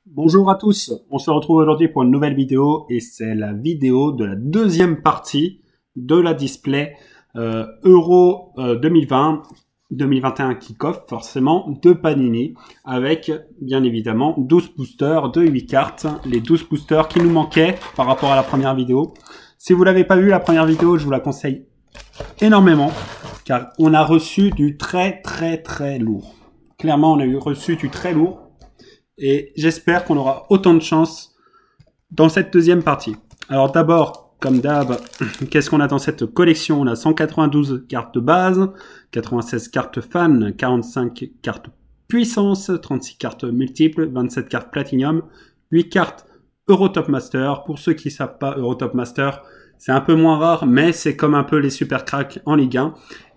Bonjour à tous, on se retrouve aujourd'hui pour une nouvelle vidéo et c'est la vidéo de la deuxième partie de la display Euro 2020-2021 kick-off forcément de Panini avec bien évidemment 12 boosters de 8 cartes, les 12 boosters qui nous manquaient par rapport à la première vidéo. Si vous l'avez pas vu la première vidéo, je vous la conseille énormément car on a reçu du très lourd. Clairement on a reçu du très lourd. Et j'espère qu'on aura autant de chance dans cette deuxième partie. Alors d'abord, comme d'hab, qu'est-ce qu'on a dans cette collection? On a 192 cartes de base, 96 cartes fan, 45 cartes puissance, 36 cartes multiples, 27 cartes platinum, 8 cartes Euro Top Master. Pour ceux qui ne savent pas, Euro Top Master, c'est un peu moins rare, mais c'est comme un peu les super cracks en Ligue 1.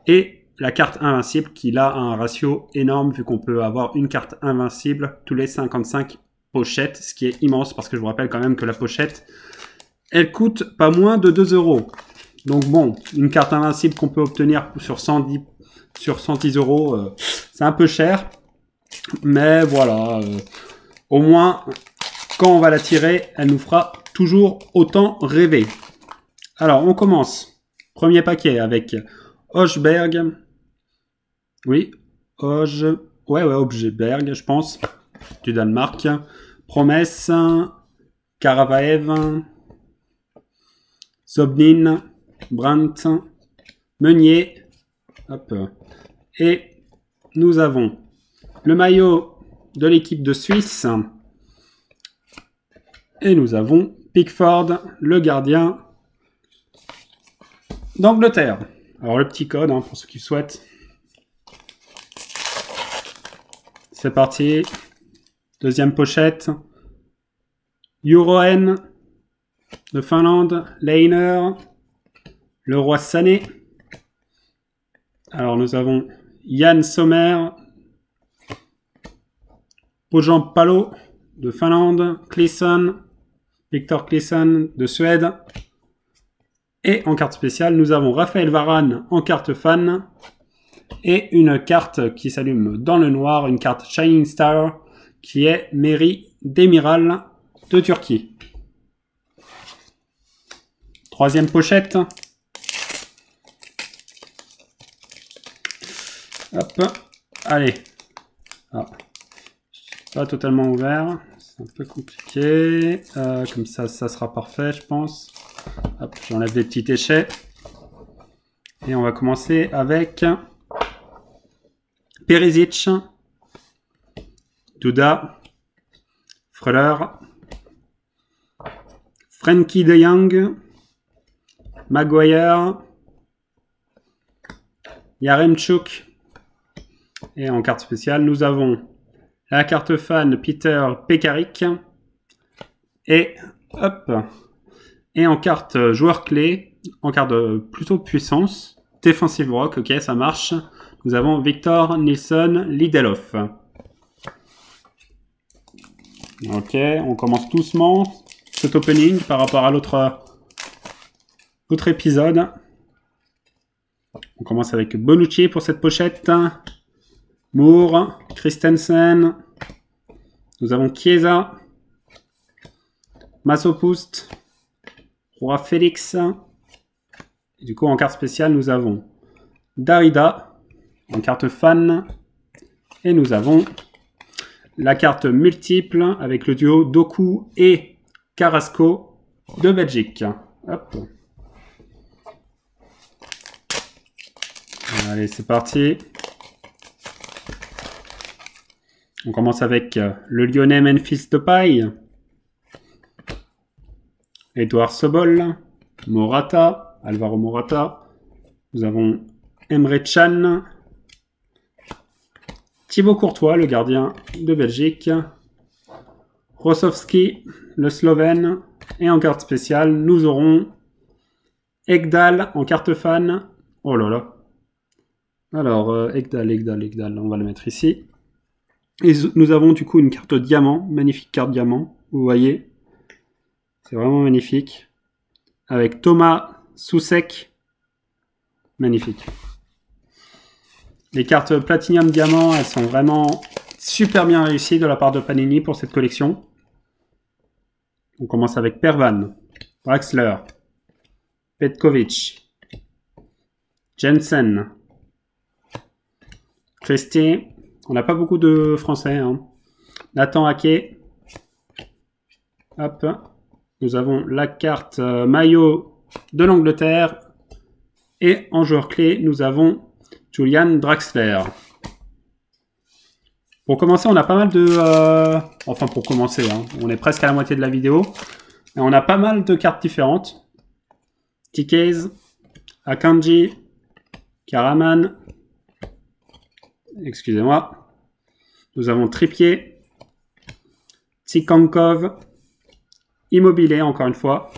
Et la carte invincible qui là a un ratio énorme vu qu'on peut avoir une carte invincible tous les 55 pochettes, ce qui est immense parce que je vous rappelle quand même que la pochette, elle coûte pas moins de 2 €. Donc bon, une carte invincible qu'on peut obtenir sur 110 €, c'est un peu cher. Mais voilà, au moins quand on va la tirer, elle nous fera toujours autant rêver. Alors on commence. Premier paquet avec Hochberg. Oui, Hochberg, je pense, du Danemark. Promesse, Karavaev, Zobnin, Brandt, Meunier. Hop. Et nous avons le maillot de l'équipe de Suisse. Et nous avons Pickford, le gardien d'Angleterre. Alors le petit code, pour ceux qui souhaitent. C'est parti. Deuxième pochette. Euroen de Finlande. Leiner. Le roi Sané. Alors nous avons Jan Sommer. Pojan Palo de Finlande. Cleason. Victor Cleason de Suède. Et en carte spéciale, nous avons Raphaël Varane en carte fan. Et une carte qui s'allume dans le noir, une carte Shining Star, qui est Meri Demiral de Turquie. Troisième pochette. Hop, allez. Ah. Pas totalement ouvert, c'est un peu compliqué. Comme ça sera parfait, je pense. Hop, j'enlève des petits déchets. Et on va commencer avec Perisic, Duda, Freuler, Frenkie de Jong, Maguire, Yaremchuk. Et en carte spéciale, nous avons la carte fan Peter Pekarik. Et hop. Et en carte joueur clé, en carte plutôt puissance, Defensive Rock, ok, ça marche. Nous avons Victor Nilsson Lindelof. Ok, on commence doucement cet opening par rapport à l'autre épisode. On commence avec Bonucci pour cette pochette. Moore, Christensen. Nous avons Chiesa. Masopust. Roi Félix. Et du coup, en carte spéciale, nous avons Darida en carte fan. Et nous avons la carte multiple avec le duo Doku et Carrasco de Belgique. Hop. Allez, c'est parti. On commence avec le Lyonnais Memphis Depay. Edouard Sobol, Morata, Alvaro Morata. Nous avons Emre Can, Thibaut Courtois, le gardien de Belgique, Rosowski, le Slovène. Et en carte spéciale, nous aurons Ekdal en carte fan. Oh là là. Alors, Ekdal, on va le mettre ici. Et nous avons du coup une carte diamant, magnifique carte diamant, vous voyez. C'est vraiment magnifique. Avec Thomas Soucek. Magnifique. Les cartes Platinum Diamant, elles sont vraiment super bien réussies de la part de Panini pour cette collection. On commence avec Pervan, Draxler, Petkovic, Jensen, Christie. On n'a pas beaucoup de Français. Hein. Nathan Ake. Hop. Nous avons la carte maillot de l'Angleterre. Et en joueur clé, nous avons Julian Draxler. Pour commencer, on a pas mal de... Enfin, pour commencer, hein, on est presque à la moitié de la vidéo. Et on a pas mal de cartes différentes. TKs, Akanji, Karaman. Excusez-moi. Nous avons Trippier, Tsikankov, Immobilier, encore une fois.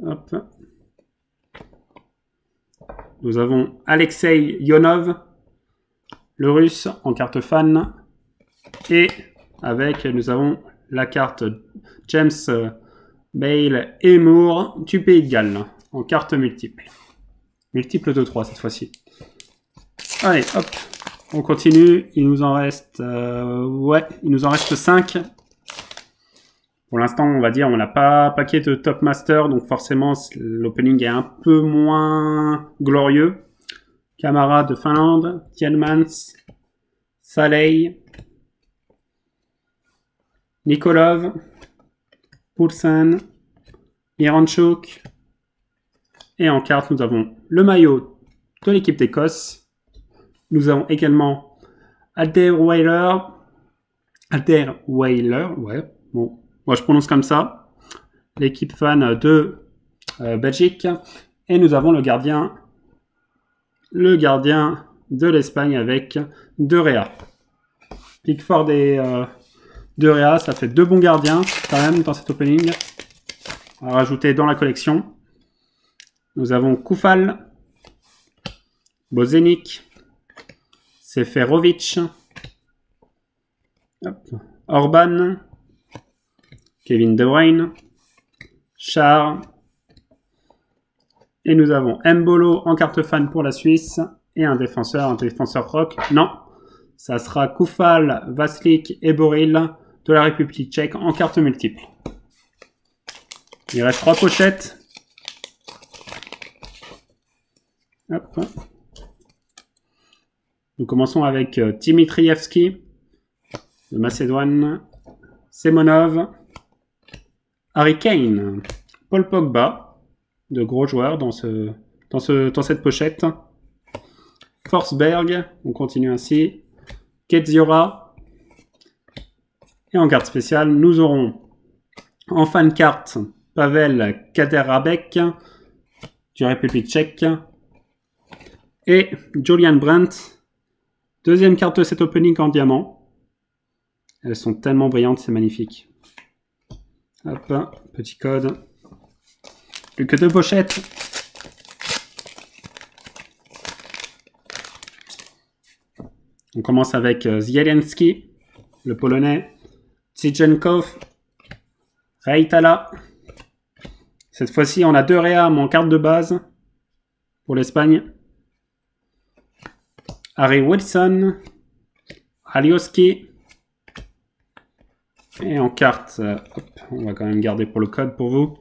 Hop. Nous avons Alexei Yonov, le russe en carte fan. Et avec, nous avons la carte James Bale et Moore du Pays de Galles en carte multiple. Multiple de 3 cette fois-ci. Allez, hop, on continue. Il nous en reste, il nous en reste 5. Pour l'instant, on va dire, on n'a pas paquet de Top Master, donc forcément, l'opening est un peu moins glorieux. Camara de Finlande, Tielmans, Saleh, Nikolov, Poulsen, Miranchuk. Et en carte, nous avons le maillot de l'équipe d'Écosse. Nous avons également Alderweiler, ouais, bon. Moi, je prononce comme ça. L'équipe fan de Belgique. Et nous avons le gardien de l'Espagne avec De Rea. Pickford et De Rea, ça fait 2 bons gardiens quand même dans cet opening. On va rajouter dans la collection. Nous avons Koufal, Bozenic, Seferovic, Orban, Kevin De Bruyne, Char, et nous avons Mbolo en carte fan pour la Suisse, et un défenseur rock. Non, ça sera Koufal, Vaslik et Boril de la République tchèque en carte multiple. Il reste 3 pochettes. Hop. Nous commençons avec Dimitrievski de Macédoine, Semonov, Harry Kane, Paul Pogba, de gros joueurs dans cette pochette. Forsberg, on continue ainsi. Ketziora. Et en carte spéciale, nous aurons en fan carte Pavel Kaderabek du République tchèque et Julian Brandt. Deuxième carte de cet opening en diamant. Elles sont tellement brillantes, c'est magnifique. Hop, petit code. Plus que 2 pochettes. On commence avec Zielinski, le polonais, Zichenkov, Reitala. Cette fois-ci, on a 2 réams en carte de base pour l'Espagne. Harry Wilson, Alioski. Et en carte, hop, on va quand même garder pour le code pour vous.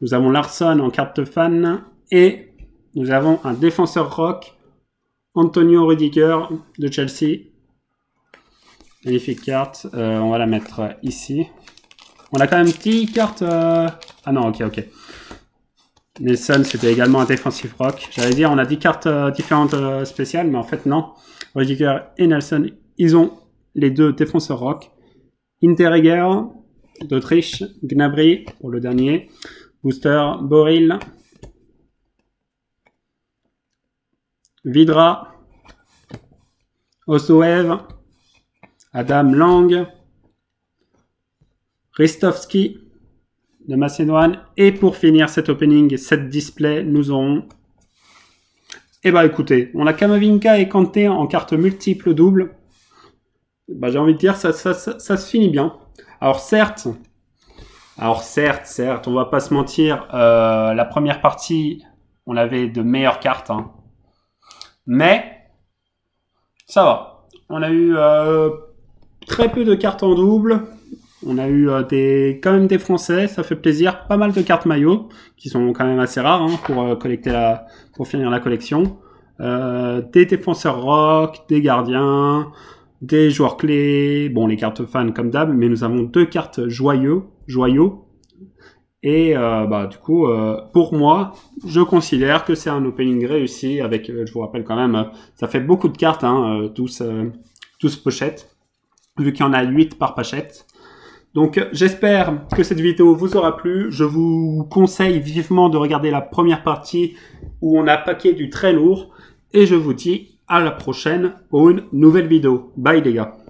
Nous avons Larsson en carte fan. Et nous avons un défenseur rock, Antonio Rudiger de Chelsea. Magnifique carte. On va la mettre ici. On a quand même 10 cartes. Ah non, ok. Nelson, c'était également un défensif rock. J'allais dire, on a 10 cartes différentes spéciales, mais en fait, non. Rudiger et Nelson, ils ont les 2 défenseurs rock. Interreger d'Autriche, Gnabry pour le dernier, Booster, Boril, Vidra, Osoev, Adam Lang, Ristovski de Macédoine. Et pour finir cet opening, cette display, nous aurons... Eh bah écoutez, on a Kamavinga et Kanté en carte multiple double. Bah, j'ai envie de dire, ça se finit bien. Alors certes, on va pas se mentir, la première partie, on avait de meilleures cartes. Hein. Mais, ça va. On a eu très peu de cartes en double. On a eu quand même des Français, ça fait plaisir. Pas mal de cartes maillots, qui sont quand même assez rares hein, pour finir la collection. Des défenseurs rock, des gardiens, des joueurs clés, bon les cartes fans comme d'hab, mais nous avons 2 cartes joyaux. Et du coup, pour moi, je considère que c'est un opening réussi avec, je vous rappelle quand même, ça fait beaucoup de cartes, hein, 12 pochettes, vu qu'il y en a 8 par pochette. Donc j'espère que cette vidéo vous aura plu. Je vous conseille vivement de regarder la première partie où on a packé du très lourd. Et je vous dis à la prochaine pour une nouvelle vidéo. Bye les gars.